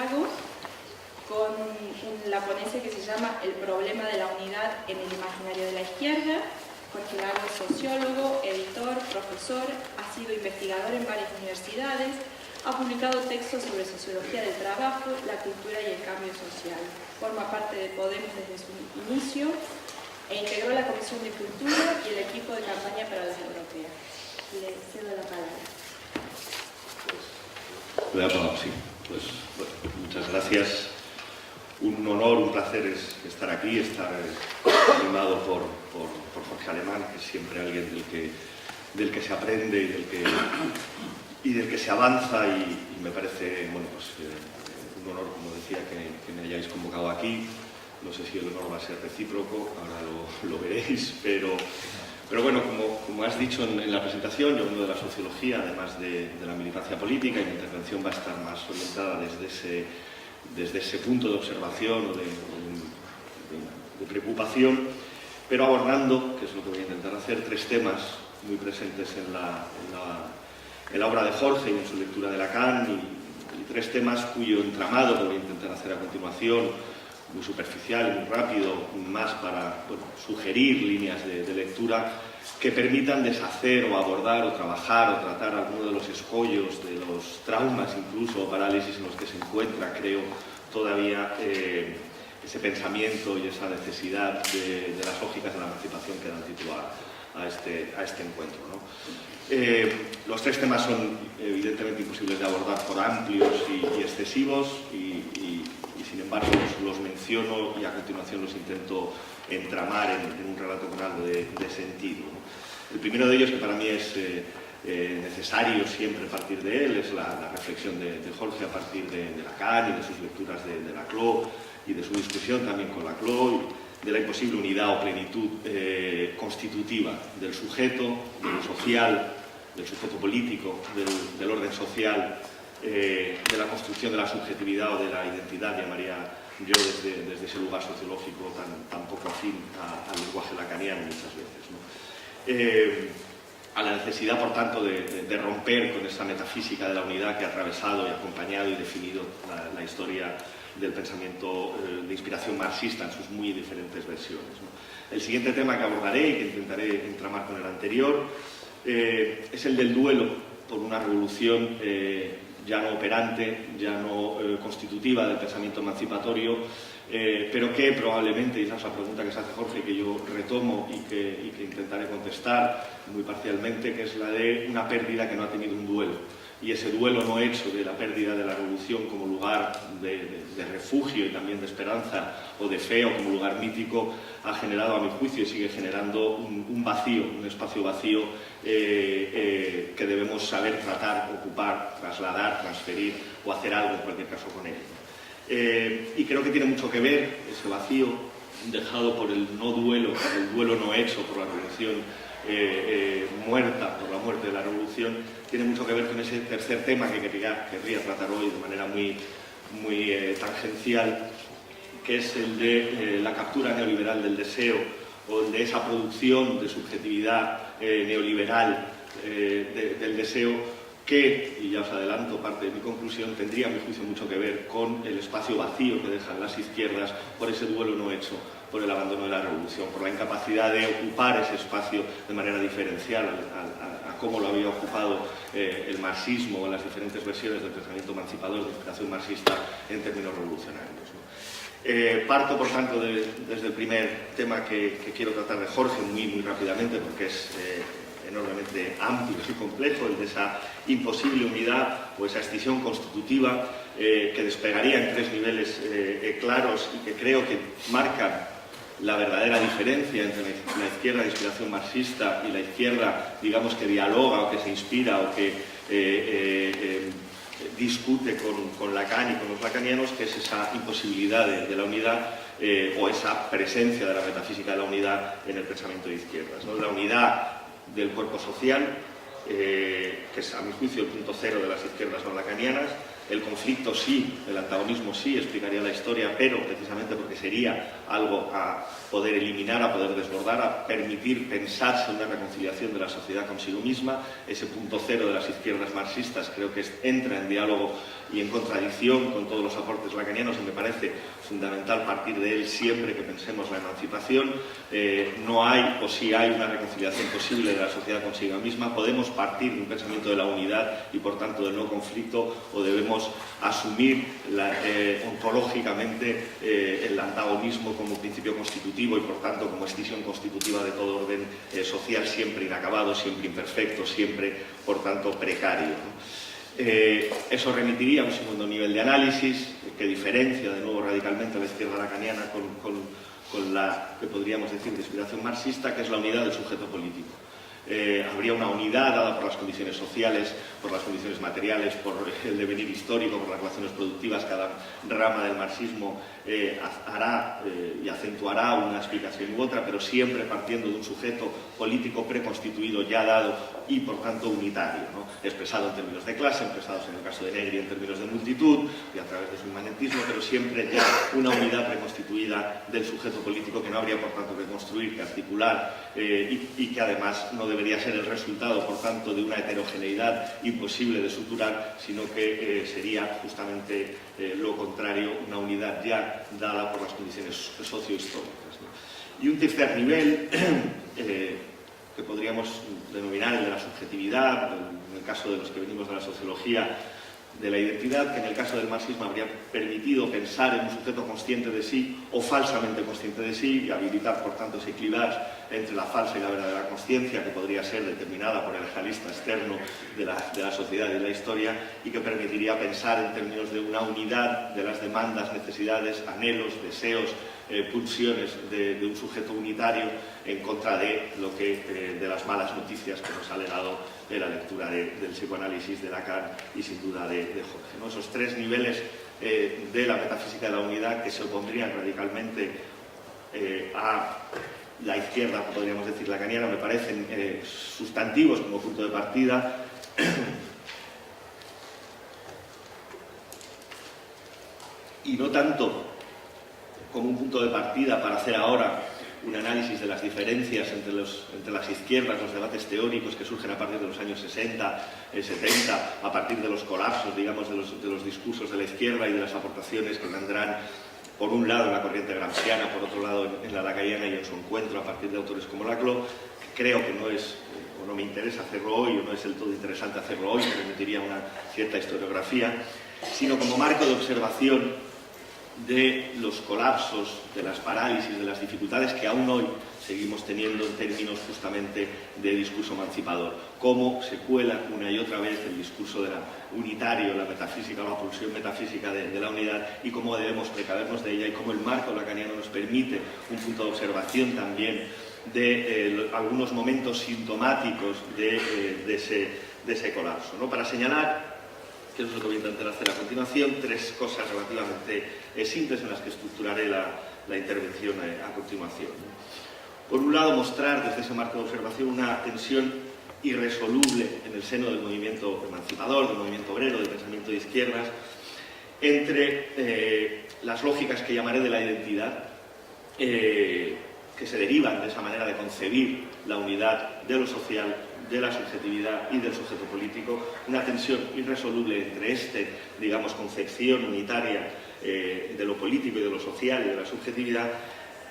Lago con la ponencia que se llama El problema de la unidad en el imaginario de la izquierda. Jorge Lago es sociólogo, editor, profesor, ha sido investigador en varias universidades, ha publicado textos sobre sociología del trabajo, la cultura y el cambio social. Forma parte de Podemos desde su inicio e integró la Comisión de Cultura y el equipo de campaña para las europeas. Le cedo la palabra. Sí, pues, bueno, muchas gracias. Un honor, un placer estar aquí, estar animado por Jorge Alemán, que es siempre alguien del que se aprende y del que se avanza, y me parece, bueno, pues, un honor, como decía, que me hayáis convocado aquí. No sé si el honor va a ser recíproco, ahora lo veréis, pero bueno, como has dicho en la presentación, yo vengo de la sociología, además de la militancia política, y mi intervención va a estar más orientada desde ese punto de observación o de preocupación, pero abordando, que es lo que voy a intentar hacer, tres temas muy presentes en la obra de Jorge y en su lectura de Lacan, y tres temas cuyo entramado que voy a intentar hacer a continuación, muy superficial y muy rápido, más para sugerir líneas de lectura que permitan deshacer o abordar o trabajar o tratar alguno de los escollos, de los traumas incluso o parálisis en los que se encuentra, creo, todavía ese pensamiento y esa necesidad de las lógicas de la emancipación que dan título a este encuentro, ¿no? Los tres temas son evidentemente imposibles de abordar por amplios y excesivos, y sin embargo los menciono y a continuación los intento entramar en un relato con algo de sentido, ¿no? El primero de ellos, que para mí es necesario siempre partir de él, es la reflexión de Jorge a partir de Lacan y de sus lecturas de Laclau y de su discusión también con Laclau, de la imposible unidad o plenitud constitutiva del sujeto, de lo social, del sujeto político, del orden social, de la construcción de la subjetividad o de la identidad, llamaría yo desde ese lugar sociológico tan poco afín al lenguaje lacaniano muchas veces, ¿no? A la necesidad, por tanto, de romper con esa metafísica de la unidad que ha atravesado y acompañado y definido la historia del pensamiento de inspiración marxista en sus muy diferentes versiones, ¿no? El siguiente tema que abordaré y que intentaré entramar con el anterior es el del duelo por una revolución ya no operante, ya no constitutiva del pensamiento emancipatorio, pero que probablemente, y esa es la pregunta que se hace Jorge, que yo retomo y que intentaré contestar muy parcialmente, que es la de una pérdida que no ha tenido un duelo. Y ese duelo no hecho de la pérdida de la revolución como lugar de refugio y también de esperanza o de fe o como lugar mítico ha generado, a mi juicio, y sigue generando un vacío, un espacio vacío que debemos saber tratar, ocupar, trasladar, transferir o hacer algo en cualquier caso con él. Y creo que tiene mucho que ver ese vacío dejado por el no duelo, el duelo no hecho por la revolución muerta, por la muerte de la revolución, tiene mucho que ver con ese tercer tema que querría tratar hoy de manera muy tangencial, que es el de la captura neoliberal del deseo, o el de esa producción de subjetividad neoliberal del deseo, que, y ya os adelanto parte de mi conclusión, tendría a mi juicio mucho que ver con el espacio vacío que dejan las izquierdas por ese duelo no hecho, por el abandono de la revolución, por la incapacidad de ocupar ese espacio de manera diferencial a cómo lo había ocupado el marxismo en las diferentes versiones del pensamiento emancipador de inspiración marxista en términos revolucionarios, ¿no? Parto, por tanto, desde el primer tema que quiero tratar de Jorge muy rápidamente, porque es enormemente amplio y complejo, el de esa imposible unidad o esa escisión constitutiva que despegaría en tres niveles claros y que creo que marcan la verdadera diferencia entre la izquierda de inspiración marxista y la izquierda, digamos, que dialoga o que se inspira o que discute con Lacan y con los lacanianos, que es esa imposibilidad de la unidad o esa presencia de la metafísica de la unidad en el pensamiento de izquierdas, ¿no? La unidad del cuerpo social, que es a mi juicio el punto cero de las izquierdas no lacanianas. El conflicto sí, el antagonismo sí explicaría la historia, pero precisamente porque sería algo a poder eliminar, a poder desbordar, a permitir pensarse una reconciliación de la sociedad consigo misma. Ese punto cero de las izquierdas marxistas creo que entra en diálogo y en contradicción con todos los aportes lacanianos, y me parece fundamental partir de él siempre que pensemos la emancipación. No hay, o sí hay, una reconciliación posible de la sociedad consigo misma. Podemos partir de un pensamiento de la unidad y, por tanto, del no conflicto, o debemos asumir ontológicamente el antagonismo como principio constitutivo y, por tanto, como escisión constitutiva de todo orden social, siempre inacabado, siempre imperfecto, siempre, por tanto, precario, ¿no? Eso remitiría a un segundo nivel de análisis que diferencia de nuevo radicalmente a la izquierda lacaniana con la que podríamos decir de inspiración marxista, que es la unidad del sujeto político. Habría una unidad dada por las condiciones sociales, por las condiciones materiales, por el devenir histórico, por las relaciones productivas. Cada rama del marxismo hará y acentuará una explicación u otra, pero siempre partiendo de un sujeto político preconstituido, ya dado y por tanto unitario, ¿no? Expresado en términos de clase, expresados en el caso de Negri en términos de multitud y a través de su inmanentismo, pero siempre ya una unidad preconstituida del sujeto político que no habría por tanto que construir, que articular y que además no debería ser el resultado, por tanto, de una heterogeneidad imposible de suturar, sino que sería justamente lo contrario, una unidad ya dada por las condiciones sociohistóricas, ¿no? Y un tercer nivel, que podríamos denominar el de la subjetividad, en el caso de los que venimos de la sociología de la identidad, que en el caso del marxismo habría permitido pensar en un sujeto consciente de sí o falsamente consciente de sí y habilitar, por tanto, ese clivaje entre la falsa y la verdadera consciencia, que podría ser determinada por el analista externo de la sociedad y de la historia, y que permitiría pensar en términos de una unidad de las demandas, necesidades, anhelos, deseos, pulsiones de un sujeto unitario en contra de de las malas noticias que nos ha legado la lectura del psicoanálisis de Lacan y sin duda de Jorge, ¿no? Esos tres niveles de la metafísica de la unidad que se opondrían radicalmente a la izquierda, podríamos decir, lacaniana, me parecen sustantivos como punto de partida. Y no tanto como un punto de partida para hacer ahora un análisis de las diferencias entre las izquierdas, los debates teóricos que surgen a partir de los años 60, 70, a partir de los colapsos, digamos, de los discursos de la izquierda y de las aportaciones que vendrán, por un lado, en la corriente gramsciana, por otro lado, en la lacaniana y en su encuentro a partir de autores como Laclau. Creo que no es, o no me interesa hacerlo hoy, o no es del todo interesante hacerlo hoy, que permitiría una cierta historiografía, sino como marco de observación de los colapsos, de las parálisis, de las dificultades que aún hoy seguimos teniendo en términos justamente de discurso emancipador. Cómo se cuela una y otra vez el discurso de la unitario, la metafísica, la pulsión metafísica de la unidad, y cómo debemos precavernos de ella, y cómo el marco lacaniano nos permite un punto de observación también de algunos momentos sintomáticos de ese colapso, ¿no? Para señalar, que es lo que voy a intentar hacer a continuación, tres cosas relativamente simples en las que estructuraré la intervención a continuación. Por un lado, mostrar desde ese marco de observación una tensión irresoluble en el seno del movimiento emancipador, del movimiento obrero, del pensamiento de izquierdas, entre las lógicas que llamaré de la identidad, que se derivan de esa manera de concebir la unidad de lo social, de la subjetividad y del sujeto político, una tensión irresoluble entre digamos, concepción unitaria de lo político y de lo social y de la subjetividad,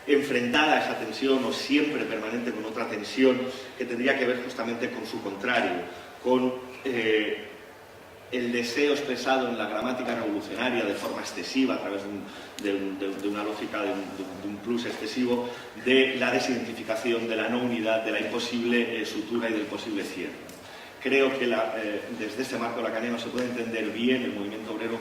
enfrentada a esa tensión o siempre permanente con otra tensión que tendría que ver justamente con su contrario, con el deseo expresado en la gramática revolucionaria de forma excesiva, a través de una lógica, de un plus excesivo, de la desidentificación, de la no unidad, de la imposible sutura y del posible cierre. Creo que desde este marco lacaniano se puede entender bien el movimiento obrero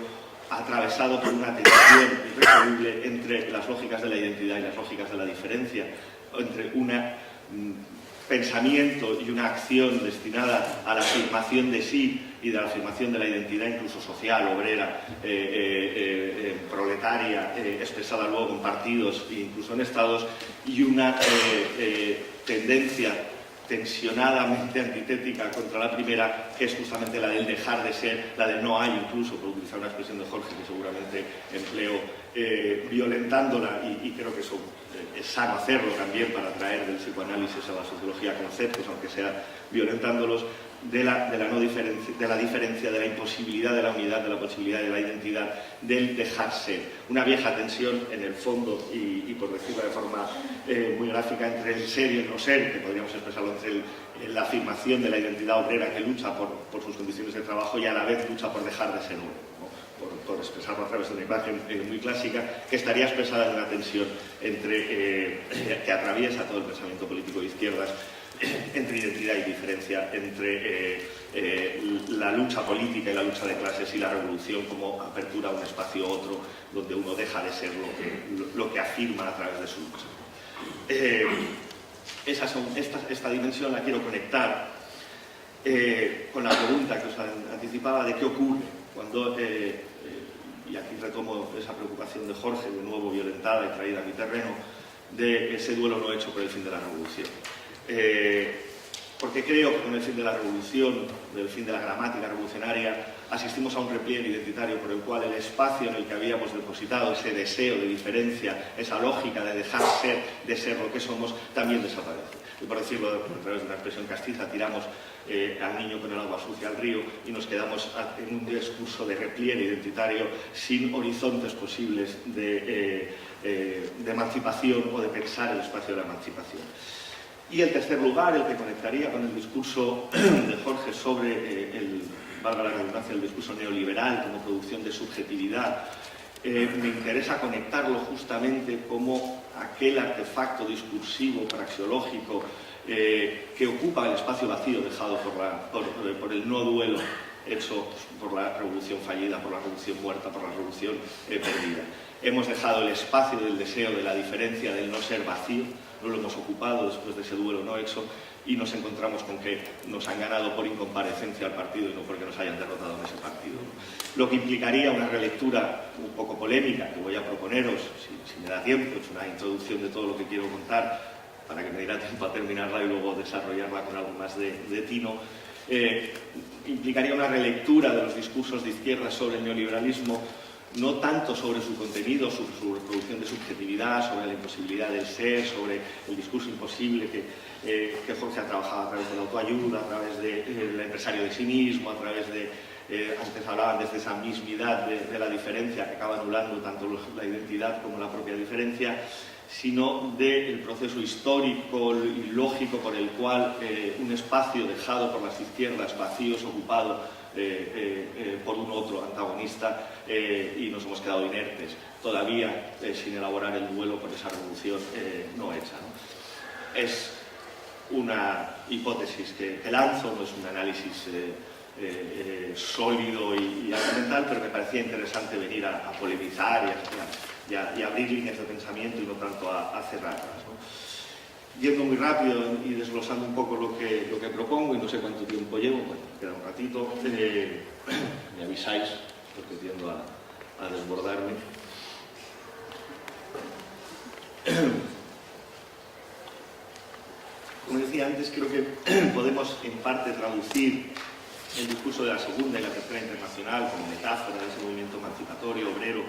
atravesado por una tensión irresoluble entre las lógicas de la identidad y las lógicas de la diferencia, entre un pensamiento y una acción destinada a la afirmación de sí y de la afirmación de la identidad, incluso social, obrera, proletaria, expresada luego en partidos e incluso en estados, y una tendencia tensionadamente antitética contra la primera, que es justamente la del dejar de ser, la del no hay, incluso, por utilizar una expresión de Jorge que seguramente empleo, violentándola, y creo que eso es sano hacerlo también para traer del psicoanálisis a la sociología conceptos, aunque sea violentándolos, de la diferencia, de la imposibilidad de la unidad, de la posibilidad de la identidad, del dejar ser. Una vieja tensión en el fondo y por decirlo de forma muy gráfica, entre el ser y el no ser, que podríamos expresarlo entre la afirmación de la identidad obrera que lucha por sus condiciones de trabajo y a la vez lucha por dejar de ser uno, ¿no? por expresarlo a través de una imagen muy clásica, que estaría expresada en una tensión que atraviesa todo el pensamiento político de izquierdas, entre identidad y diferencia, entre la lucha política y la lucha de clases y la revolución como apertura a un espacio u otro donde uno deja de ser lo que afirma a través de su lucha. Esta dimensión la quiero conectar con la pregunta que os anticipaba de qué ocurre cuando, y aquí retomo esa preocupación de Jorge, de nuevo violentada y traída a mi terreno, de ese duelo no hecho por el fin de la revolución. Porque creo que con el fin de la revolución, del fin de la gramática revolucionaria, asistimos a un repliegue identitario por el cual el espacio en el que habíamos depositado ese deseo de diferencia, esa lógica de dejar de ser lo que somos, también desaparece. Y por decirlo a través de una expresión castiza, tiramos al niño con el agua sucia al río y nos quedamos en un discurso de repliegue identitario sin horizontes posibles de emancipación o de pensar el espacio de la emancipación. Y el tercer lugar, el que conectaría con el discurso de Jorge sobre valga la redundancia, el discurso neoliberal como producción de subjetividad, me interesa conectarlo justamente como aquel artefacto discursivo, praxeológico, que ocupa el espacio vacío dejado por el no duelo hecho por la revolución fallida, por la revolución muerta, por la revolución perdida. Hemos dejado el espacio del deseo de la diferencia, del no ser vacío, no lo hemos ocupado después de ese duelo no hecho y nos encontramos con que nos han ganado por incomparecencia al partido y no porque nos hayan derrotado en ese partido. Lo que implicaría una relectura un poco polémica que voy a proponeros, si me da tiempo, es una introducción de todo lo que quiero contar para que me diera tiempo a terminarla y luego desarrollarla con algo más de tino. Implicaría una relectura de los discursos de izquierda sobre el neoliberalismo, no tanto sobre su contenido, sobre su reproducción de subjetividad, sobre la imposibilidad del ser, sobre el discurso imposible que Jorge ha trabajado a través de la autoayuda, a través del empresario de sí mismo, a través de, antes hablaban desde esa mismidad de la diferencia que acaba anulando tanto la identidad como la propia diferencia, sino del proceso histórico y lógico por el cual un espacio dejado por las izquierdas, vacíos, ocupado por un otro antagonista y nos hemos quedado inertes, todavía sin elaborar el duelo por esa revolución no hecha, ¿no? Es una hipótesis que lanzo, no es un análisis sólido y argumental, pero me parecía interesante venir a polemizar y abrir líneas de pensamiento y no tanto a cerrarlas, ¿no? Yendo muy rápido y desglosando un poco lo que propongo, y no sé cuánto tiempo llevo, bueno, queda un ratito, me avisáis, porque tiendo a desbordarme. Como decía antes, creo que podemos en parte traducir el discurso de la Segunda y la Tercera Internacional como metáfora de ese movimiento emancipatorio, obrero,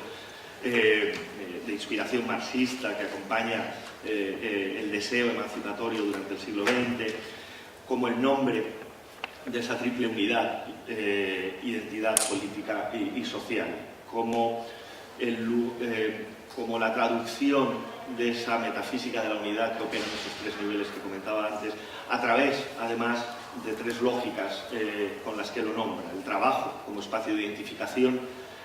de inspiración marxista que acompaña el deseo emancipatorio durante el siglo XX, como el nombre de esa triple unidad, identidad política y social, como la traducción de esa metafísica de la unidad que opera en esos tres niveles que comentaba antes, a través, además, de tres lógicas con las que lo nombra: el trabajo como espacio de identificación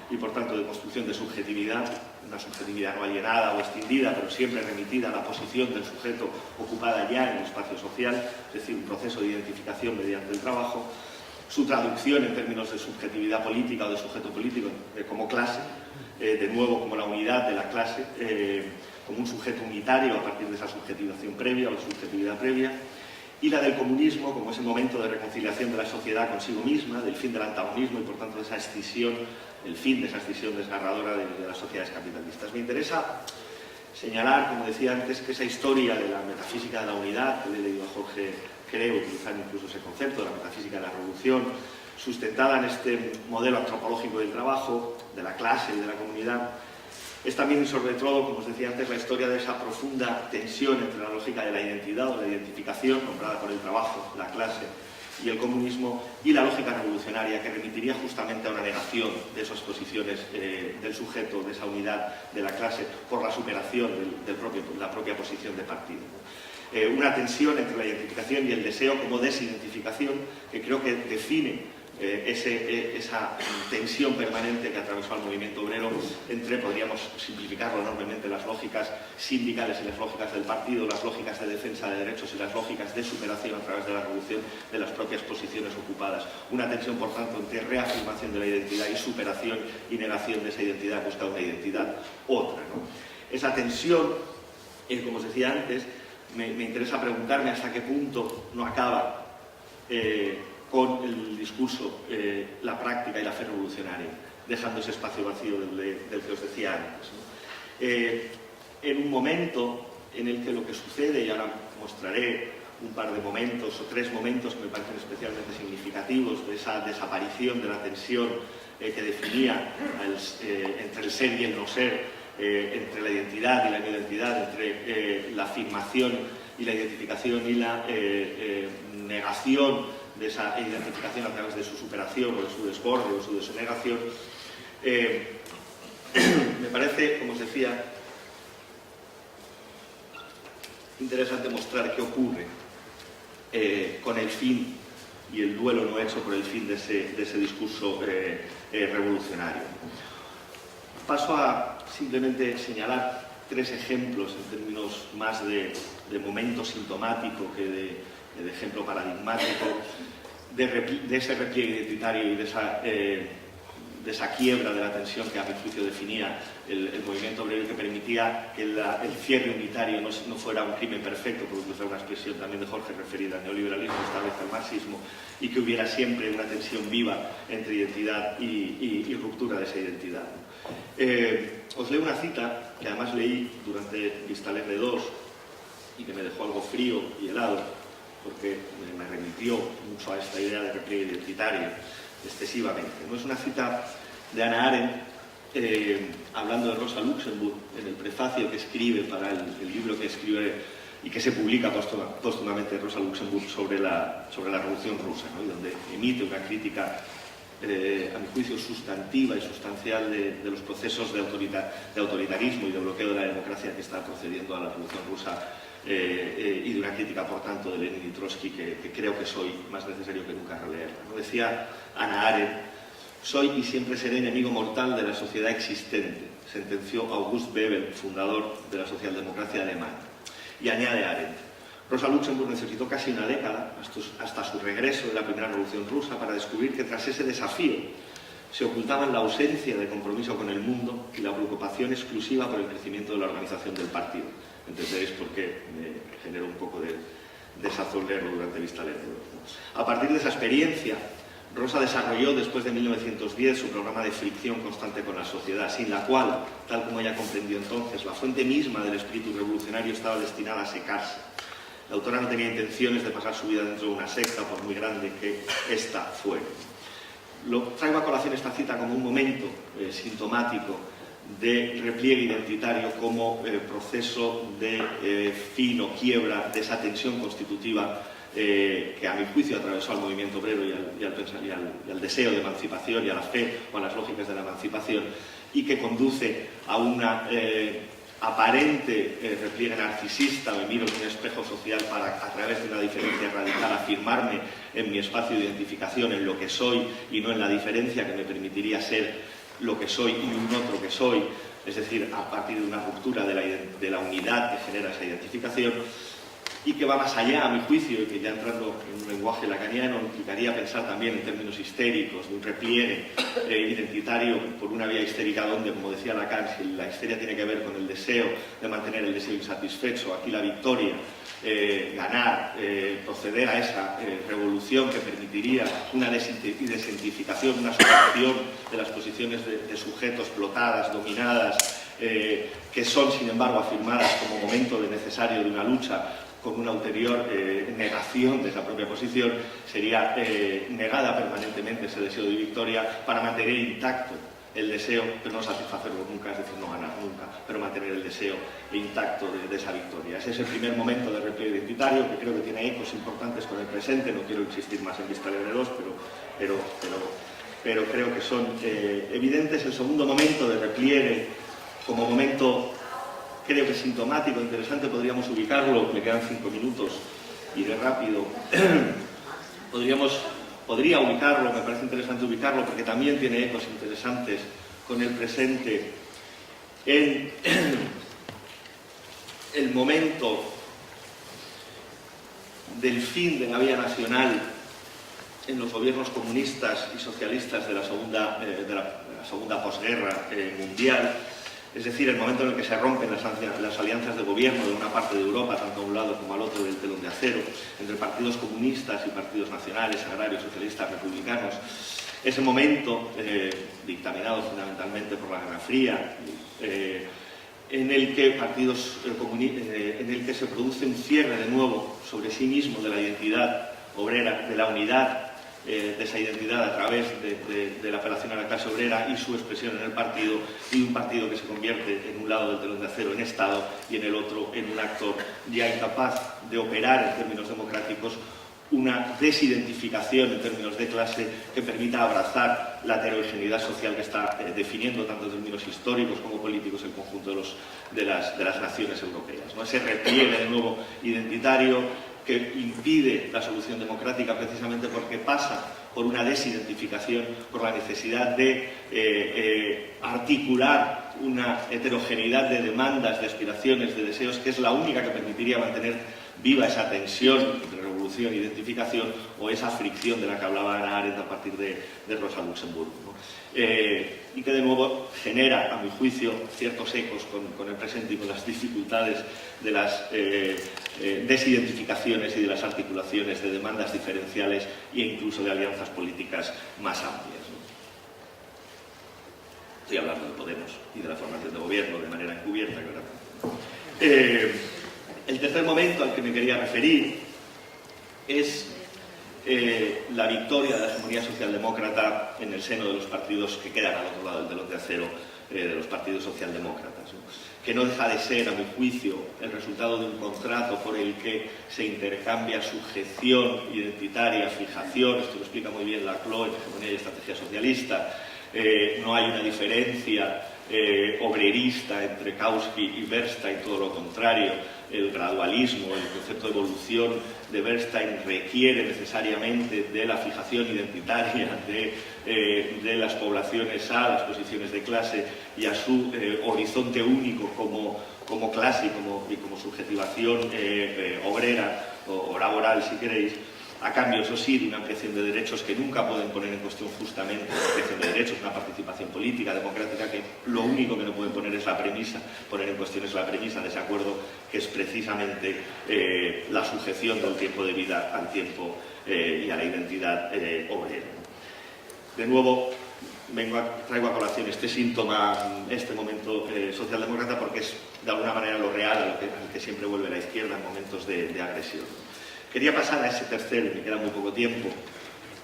y por tanto de construcción de subjetividad, una subjetividad no alienada o extendida, pero siempre remitida a la posición del sujeto ocupada ya en el espacio social, es decir, un proceso de identificación mediante el trabajo; su traducción en términos de subjetividad política o de sujeto político como clase, de nuevo como la unidad de la clase, como un sujeto unitario a partir de esa subjetivación previa o de subjetividad previa; y la del comunismo como ese momento de reconciliación de la sociedad consigo misma, del fin del antagonismo y por tanto de esa escisión, el fin de esa escisión desgarradora de las sociedades capitalistas. Me interesa señalar, como decía antes, que esa historia de la metafísica de la unidad, que le he leído a Jorge, creo, utilizar incluso ese concepto de la metafísica de la revolución, sustentada en este modelo antropológico del trabajo, de la clase y de la comunidad, es también y sobre todo, como os decía antes, la historia de esa profunda tensión entre la lógica de la identidad o la identificación, nombrada por el trabajo, la clase, y el comunismo, y la lógica revolucionaria, que remitiría justamente a una negación de esas posiciones del sujeto, de esa unidad de la clase, por la superación de la propia posición de partido. Una tensión entre la identificación y el deseo como desidentificación, que creo que define esa tensión permanente que atravesó al movimiento obrero entre, podríamos simplificarlo enormemente, las lógicas sindicales y las lógicas del partido, las lógicas de defensa de derechos y las lógicas de superación a través de la revolución de las propias posiciones ocupadas. Una tensión, por tanto, entre reafirmación de la identidad y superación y negación de esa identidad, busca una identidad otra, ¿no? Esa tensión, como os decía antes, me interesa preguntarme hasta qué punto no acaba con el discurso, la práctica y la fe revolucionaria, dejando ese espacio vacío del que os decía antes, ¿no? En un momento en el que lo que sucede, y ahora mostraré un par de momentos o 3 momentos que me parecen especialmente significativos de esa desaparición de la tensión que definía entre el ser y el no ser, entre la identidad y la no identidad, entre la afirmación y la identificación y la negación de esa identificación a través de su superación o de su desborde o de su denegación. Me parece, como os decía, interesante mostrar qué ocurre con el fin y el duelo no hecho por el fin de ese discurso revolucionario. Paso a simplemente señalar 3 ejemplos en términos más de momento sintomático que de ejemplo paradigmático de ese repliegue identitario y de esa quiebra de la tensión que a mi juicio definía el movimiento obrero, que permitía que el cierre unitario no fuera un crimen perfecto, por utilizar una expresión también de Jorge referida al neoliberalismo, esta vez al marxismo, y que hubiera siempre una tensión viva entre identidad y ruptura de esa identidad. Os leo una cita que además leí durante Vista Alegre 2 y que me dejó algo frío y helado, porque me remitió mucho a esta idea de repliegue identitario excesivamente. No es una cita de Hannah Arendt hablando de Rosa Luxemburg en el prefacio que escribe para el libro que escribe y que se publica póstumamente Rosa Luxemburg sobre la Revolución Rusa, ¿no? Y donde emite una crítica a mi juicio sustantiva y sustancial de los procesos de autoritarismo y de bloqueo de la democracia que está procediendo a la Revolución Rusa, y de una crítica, por tanto, de Lenin y Trotsky que creo que soy más necesario que nunca releerla, ¿no? Decía Hannah Arendt: «Soy y siempre seré enemigo mortal de la sociedad existente», sentenció August Bebel, fundador de la socialdemocracia alemana. Y añade Arendt: «Rosa Luxemburg necesitó casi una década, hasta su regreso de la primera Revolución Rusa, para descubrir que tras ese desafío se ocultaban la ausencia de compromiso con el mundo y la preocupación exclusiva por el crecimiento de la organización del partido». Entenderéis por qué me generó un poco de desazón leerlo durante Vista Alegre. A partir de esa experiencia, Rosa desarrolló después de 1910 su programa de fricción constante con la sociedad, sin la cual, tal como ella comprendió entonces, la fuente misma del espíritu revolucionario estaba destinada a secarse. La autora no tenía intenciones de pasar su vida dentro de una secta, por muy grande que ésta fuera. Traigo a colación esta cita como un momento sintomático de repliegue identitario, como proceso de fin o quiebra de esa tensión constitutiva que a mi juicio atravesó al movimiento obrero y al deseo de emancipación y a la fe o a las lógicas de la emancipación, y que conduce a una aparente repliegue narcisista. Me miro en un espejo social para, a través de una diferencia radical, afirmarme en mi espacio de identificación, en lo que soy, y no en la diferencia que me permitiría ser lo que soy y un otro que soy, es decir, a partir de una ruptura de la unidad que genera esa identificación, y que va más allá, a mi juicio, y que ya entrando en un lenguaje lacaniano implicaría pensar también en términos histéricos, de un repliegue identitario por una vía histérica donde, como decía Lacan, si la histeria tiene que ver con el deseo de mantener el deseo insatisfecho, aquí la victoria, ganar, proceder a esa revolución que permitiría una desidentificación, una superación de las posiciones de sujetos explotadas, dominadas, que son, sin embargo, afirmadas como momento necesario de una lucha, con una ulterior negación de esa propia posición, sería negada permanentemente ese deseo de victoria para mantener intacto el deseo, pero no satisfacerlo nunca, es decir, no ganar nunca, pero mantener mantener el deseo intacto de esa victoria. Ese es el primer momento de repliegue identitario, que creo que tiene ecos importantes con el presente. No quiero insistir más en Vista Alegre 2, pero creo que son evidentes. El segundo momento de repliegue, como momento, creo que sintomático, interesante, podríamos ubicarlo, me quedan 5 minutos, iré rápido, podría ubicarlo, me parece interesante ubicarlo, porque también tiene ecos interesantes con el presente, en el momento del fin de la vía nacional en los gobiernos comunistas y socialistas de la segunda posguerra mundial, es decir, el momento en el que se rompen las alianzas de gobierno de una parte de Europa, tanto a un lado como al otro del telón de acero, entre partidos comunistas y partidos nacionales, agrarios, socialistas, republicanos. Ese momento, dictaminado fundamentalmente por la Guerra Fría, en el que se produce un cierre de nuevo sobre sí mismo de la identidad obrera, de la unidad de esa identidad a través de la apelación a la clase obrera y su expresión en el partido, y un partido que se convierte en un lado del telón de acero en Estado y en el otro en un actor ya incapaz de operar en términos democráticos una desidentificación en términos de clase que permita abrazar la heterogeneidad social que está definiendo tanto en términos históricos como políticos el conjunto de las naciones europeas, ¿no? Ese repliegue de nuevo identitario que impide la solución democrática precisamente porque pasa por una desidentificación, por la necesidad de articular una heterogeneidad de demandas, de aspiraciones, de deseos, que es la única que permitiría mantener viva esa tensión entre revolución e identificación, o esa fricción de la que hablaba Hannah Arendt a partir de Rosa Luxemburg, ¿no? Y que de nuevo genera, a mi juicio, ciertos ecos con el presente y con las dificultades de las desidentificaciones y de las articulaciones de demandas diferenciales e incluso de alianzas políticas más amplias, ¿no? Estoy hablando de Podemos y de la formación de gobierno de manera encubierta, claramente. El tercer momento al que me quería referir es la victoria de la hegemonía socialdemócrata en el seno de los partidos que quedan al otro lado del telón de acero, de los partidos socialdemócratas, ¿no? Que no deja de ser, a mi juicio, el resultado de un contrato por el que se intercambia sujeción identitaria, fijación. Esto lo explica muy bien Laclau en Hegemonía y Estrategia Socialista. No hay una diferencia obrerista entre Kautsky y Bernstein, todo lo contrario. El gradualismo, el concepto de evolución de Bernstein requiere necesariamente de la fijación identitaria de las poblaciones a las posiciones de clase y a su horizonte único como clase y como subjetivación obrera o laboral, si queréis, a cambio, eso sí, de una ampliación de derechos que nunca pueden poner en cuestión justamente una ampliación de derechos, una participación política, democrática, que lo único que no pueden poner en cuestión es la premisa de ese acuerdo, que es precisamente la sujeción del tiempo de vida al tiempo y a la identidad obrera. De nuevo, traigo a colación este síntoma, este momento socialdemócrata, porque es de alguna manera lo real al que siempre vuelve la izquierda en momentos de agresión. Quería pasar a ese tercer, me queda muy poco tiempo,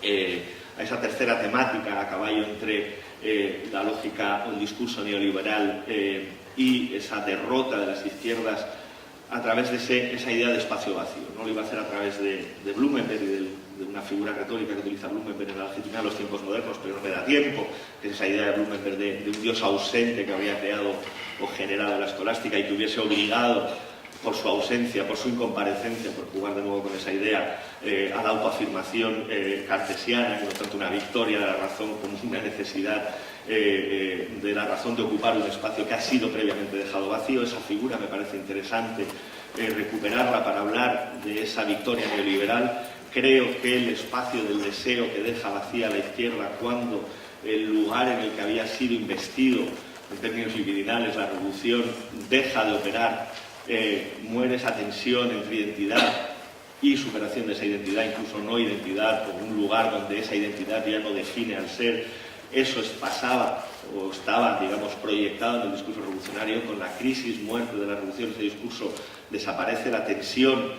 a esa tercera temática a caballo entre la lógica o el discurso neoliberal y esa derrota de las izquierdas a través de esa idea de espacio vacío. No lo iba a hacer a través de Blumenberg y de una figura retórica que utiliza Blumenberg en la legitimidad de los tiempos modernos, pero no me da tiempo, que es esa idea de Blumenberg de un Dios ausente que habría creado o generado la escolástica y que hubiese obligado, por su ausencia, por su incomparecencia, por jugar de nuevo con esa idea, a la autoafirmación cartesiana, que no tanto una victoria de la razón como una necesidad de la razón de ocupar un espacio que ha sido previamente dejado vacío. Esa figura me parece interesante recuperarla para hablar de esa victoria neoliberal. Creo que el espacio del deseo que deja vacía a la izquierda cuando el lugar en el que había sido investido en términos libidinales la revolución deja de operar, muere esa tensión entre identidad y superación de esa identidad, incluso no identidad, como un lugar donde esa identidad ya no define al ser. Eso pasaba o estaba, digamos, proyectado en el discurso revolucionario. Con la crisis, muerte de la revolución, ese discurso desaparece, la tensión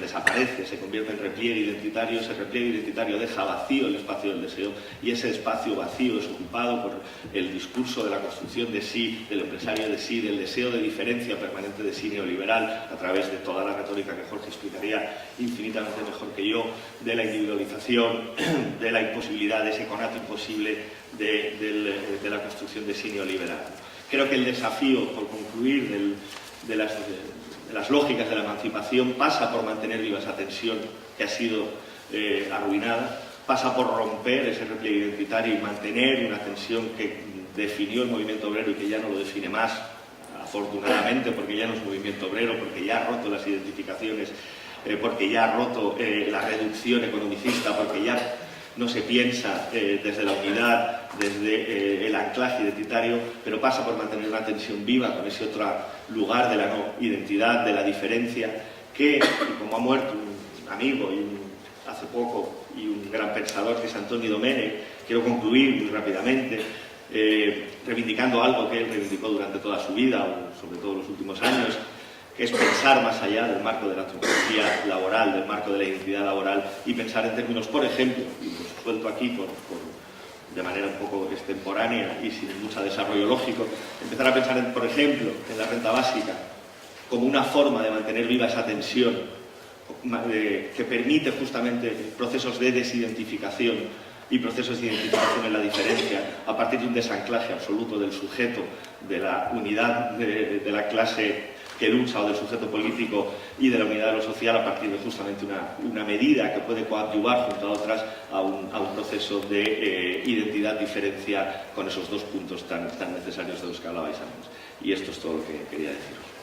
desaparece, se convierte en repliegue identitario. Ese repliegue identitario deja vacío el espacio del deseo, y ese espacio vacío es ocupado por el discurso de la construcción de sí, del empresario de sí, del deseo de diferencia permanente de sí neoliberal, a través de toda la retórica que Jorge explicaría infinitamente mejor que yo, de la individualización, de la imposibilidad, de ese conato imposible de la construcción de sí neoliberal. Creo que el desafío, por concluir, de las lógicas de la emancipación pasa por mantener viva esa tensión que ha sido arruinada, pasa por romper ese repliegue identitario y mantener una tensión que definió el movimiento obrero y que ya no lo define más, afortunadamente, porque ya no es movimiento obrero, porque ya ha roto las identificaciones, porque ya ha roto la reducción economicista, porque ya no se piensa desde la unidad, desde el anclaje identitario, pero pasa por mantener una tensión viva con ese otro lugar de la no identidad, de la diferencia, que, como ha muerto un amigo hace poco y un gran pensador que es Antonio Domenech, quiero concluir muy rápidamente reivindicando algo que él reivindicó durante toda su vida, o sobre todo los últimos años, que es pensar más allá del marco de la antropología laboral, del marco de la identidad laboral, y pensar en términos, por ejemplo, y lo suelto aquí de manera un poco extemporánea y sin mucho desarrollo lógico, empezar a pensar, por ejemplo, en la renta básica como una forma de mantener viva esa tensión que permite justamente procesos de desidentificación y procesos de identificación en la diferencia a partir de un desanclaje absoluto del sujeto, de la unidad de la clase que lucha, o del sujeto político, y de la unidad de lo social a partir de justamente una medida que puede coadyuvar junto a otras a un proceso de identidad-diferencia con esos dos puntos tan necesarios de los que hablabais antes. Y esto es todo lo que quería deciros.